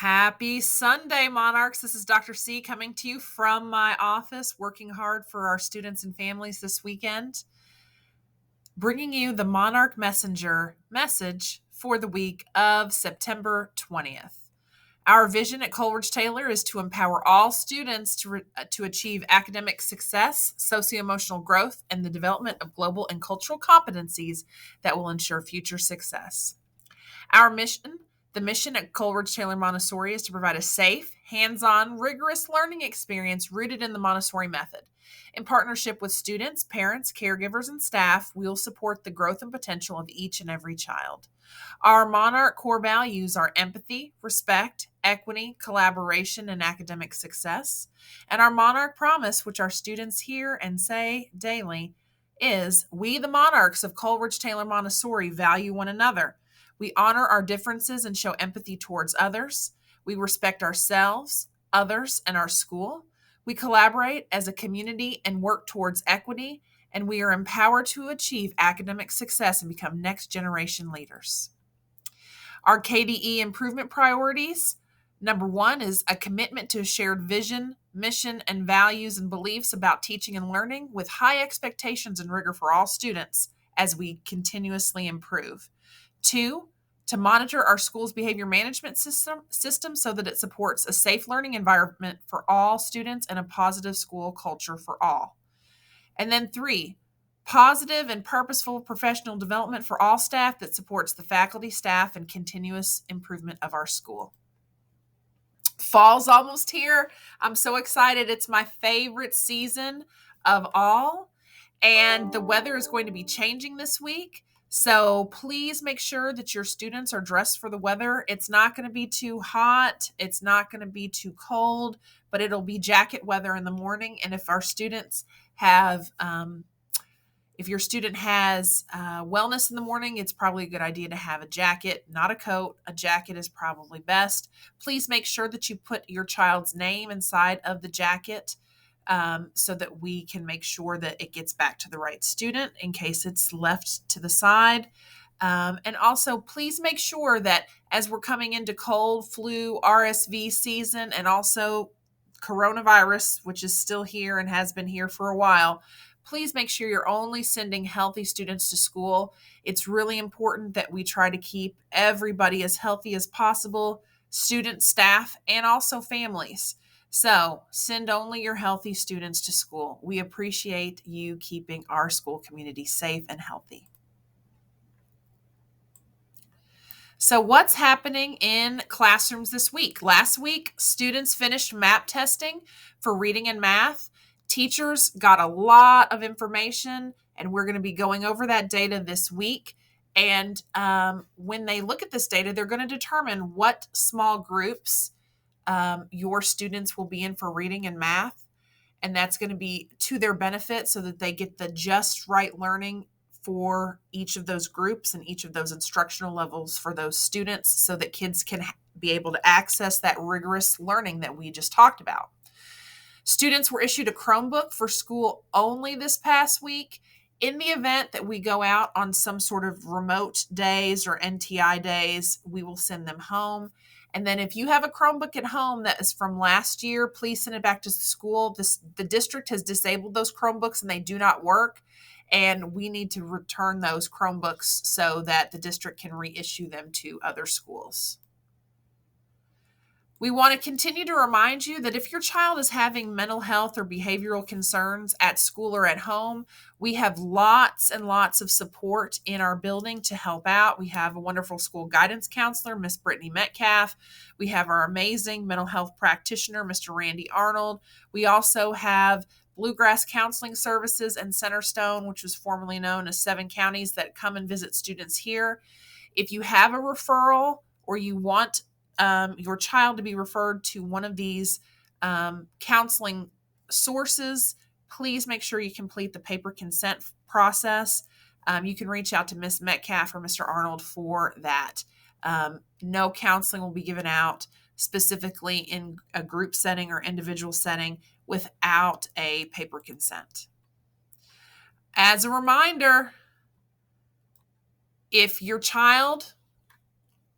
Happy Sunday, Monarchs. This is Dr. C coming to you from my office, working hard for our students and families this weekend, bringing you the Monarch Messenger message for the week of September 20th. Our vision at Coleridge Taylor is to empower all students to achieve academic success, socio-emotional growth, and the development of global and cultural competencies that will ensure future success. Our mission, the mission at Coleridge Taylor Montessori, is to provide a safe, hands-on, rigorous learning experience rooted in the Montessori method. In partnership with students, parents, caregivers, and staff, we will support the growth and potential of each and every child. Our Monarch core values are empathy, respect, equity, collaboration, and academic success. And our Monarch promise, which our students hear and say daily, is we, the Monarchs of Coleridge Taylor Montessori, value one another. We honor our differences and show empathy towards others. We respect ourselves, others, and our school. We collaborate as a community and work towards equity, and we are empowered to achieve academic success and become next generation leaders. Our KDE Improvement Priorities. Number 1 is a commitment to a shared vision, mission, and values and beliefs about teaching and learning with high expectations and rigor for all students as we continuously improve. 2, to monitor our school's behavior management system so that it supports a safe learning environment for all students and a positive school culture for all. And then 3, positive and purposeful professional development for all staff that supports the faculty, staff, and continuous improvement of our school. Fall's almost here. I'm so excited. It's my favorite season of all, and the weather is going to be changing this week. So please make sure that your students are dressed for the weather. It's not going to be too hot. It's not going to be too cold, but it'll be jacket weather in the morning. And if our students have, if your student has wellness in the morning, it's probably a good idea to have a jacket, not a coat. A jacket is probably best. Please make sure that you put your child's name inside of the jacket so that we can make sure that it gets back to the right student in case it's left to the side. And also, please make sure that as we're coming into cold, flu, RSV season, and also coronavirus, which is still here and has been here for a while, please make sure you're only sending healthy students to school. It's really important that we try to keep everybody as healthy as possible, students, staff, and also families. So send only your healthy students to school. We appreciate you keeping our school community safe and healthy. So what's happening in classrooms this week? Last week, students finished MAP testing for reading and math. Teachers got a lot of information, and we're going to be going over that data this week. And when they look at this data, they're going to determine what small groups your students will be in for reading and math. And that's going to be to their benefit so that they get the just right learning for each of those groups and each of those instructional levels for those students so that kids can be able to access that rigorous learning that we just talked about. Students were issued a Chromebook for school only this past week. In the event that we go out on some sort of remote days or NTI days, we will send them home. And then if you have a Chromebook at home that is from last year, please send it back to the school. The district has disabled those Chromebooks and they do not work. And we need to return those Chromebooks so that the district can reissue them to other schools. We want to continue to remind you that if your child is having mental health or behavioral concerns at school or at home, we have lots and lots of support in our building to help out. We have a wonderful school guidance counselor, Miss Brittany Metcalf. We have our amazing mental health practitioner, Mr. Randy Arnold. We also have Bluegrass Counseling Services and Centerstone, which was formerly known as 7 Counties, that come and visit students here. If you have a referral or you want your child to be referred to one of these counseling sources, please make sure you complete the paper consent process. You can reach out to Ms. Metcalf or Mr. Arnold for that. No counseling will be given out specifically in a group setting or individual setting without a paper consent. As a reminder, if your child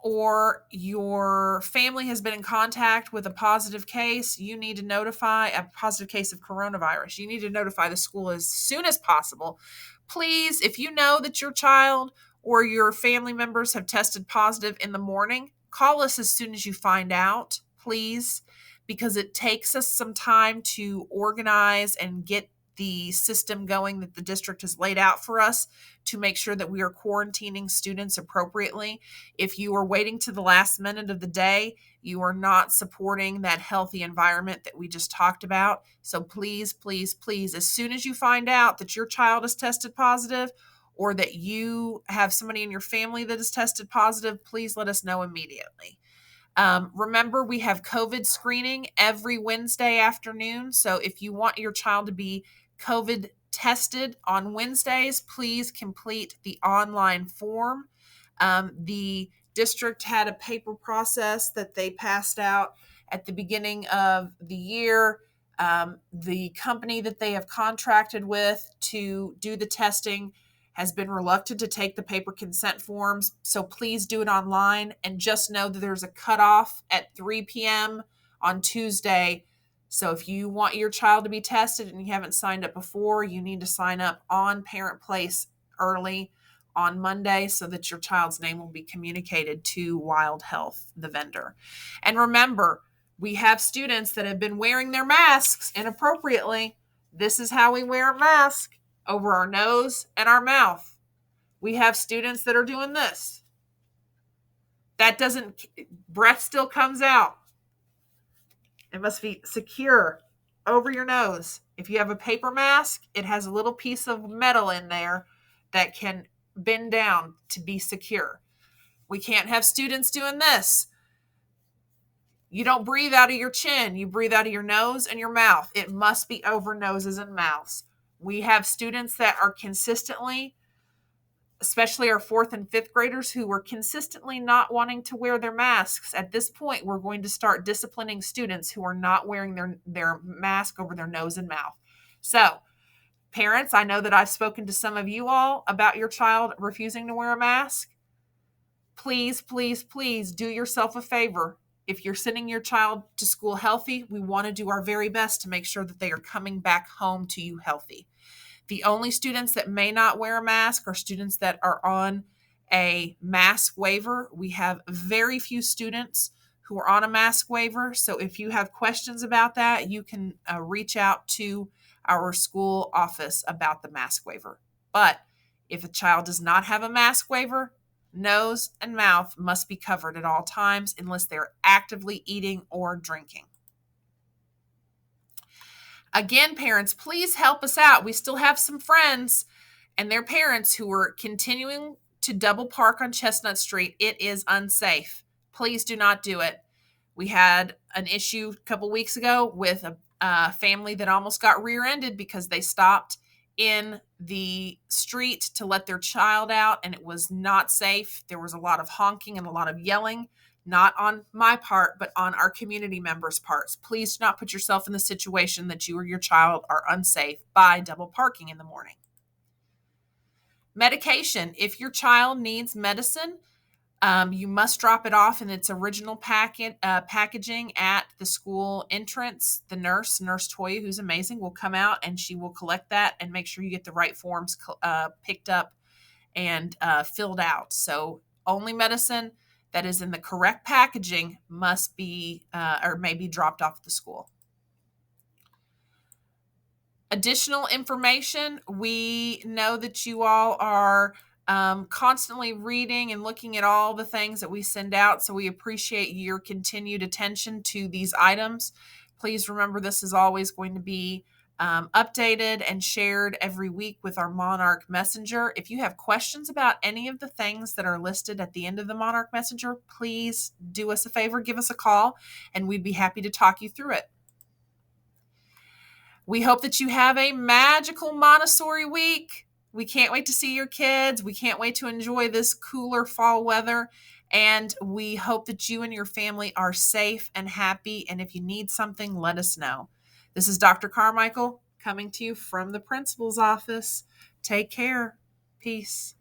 or your family has been in contact with a positive case, you need to notify a positive case of coronavirus. You need to notify the school as soon as possible. Please, if you know that your child or your family members have tested positive in the morning, call us as soon as you find out, please, because it takes us some time to organize and get the system going that the district has laid out for us to make sure that we are quarantining students appropriately. If you are waiting to the last minute of the day, you are not supporting that healthy environment that we just talked about. So please, please, please, as soon as you find out that your child is tested positive or that you have somebody in your family that is tested positive, please let us know immediately. Remember, we have COVID screening every Wednesday afternoon. So if you want your child to be COVID tested on Wednesdays, please complete the online form. The district had a paper process that they passed out at the beginning of the year. The company that they have contracted with to do the testing has been reluctant to take the paper consent forms. So please do it online, and just know that there's a cutoff at 3 p.m. on Tuesday. So if you want your child to be tested and you haven't signed up before, you need to sign up on Parent Place early on Monday so that your child's name will be communicated to Wild Health, the vendor. And remember, we have students that have been wearing their masks inappropriately. This is how we wear a mask: over our nose and our mouth. We have students that are doing this. That doesn't, breath still comes out. It must be secure over your nose. If you have a paper mask, it has a little piece of metal in there that can bend down to be secure. We can't have students doing this. You don't breathe out of your chin. You breathe out of your nose and your mouth. It must be over noses and mouths. We have students that are consistently, especially our 4th and 5th graders, who are consistently not wanting to wear their masks. At this point, we're going to start disciplining students who are not wearing their mask over their nose and mouth. So, parents, I know that I've spoken to some of you all about your child refusing to wear a mask. Please, please, please do yourself a favor. If you're sending your child to school healthy, we want to do our very best to make sure that they are coming back home to you healthy. The only students that may not wear a mask are students that are on a mask waiver. We have very few students who are on a mask waiver. So if you have questions about that, you can reach out to our school office about the mask waiver. But if a child does not have a mask waiver, nose and mouth must be covered at all times unless they're actively eating or drinking. Again, parents, please help us out. We still have some friends and their parents who are continuing to double park on Chestnut Street. It is unsafe. Please do not do it. We had an issue a couple weeks ago with a family that almost got rear-ended because they stopped in the street to let their child out, and it was not safe. There was a lot of honking and a lot of yelling, not on my part, but on our community members' parts. Please do not put yourself in the situation that you or your child are unsafe by double parking in the morning. Medication. If your child needs medicine, you must drop it off in its original packaging at the school entrance. The Nurse Toya, who's amazing, will come out and she will collect that and make sure you get the right forms picked up and filled out. So only medicine that is in the correct packaging must be or may be dropped off at the school. Additional information, we know that you all are constantly reading and looking at all the things that we send out, so we appreciate your continued attention to these items. Please remember, this is always going to be updated and shared every week with our Monarch Messenger. If you have questions about any of the things that are listed at the end of the Monarch Messenger, please do us a favor, give us a call, and we'd be happy to talk you through it. We hope that you have a magical Montessori week. We can't wait to see your kids. We can't wait to enjoy this cooler fall weather. And we hope that you and your family are safe and happy. And if you need something, let us know. This is Dr. Carmichael coming to you from the principal's office. Take care. Peace.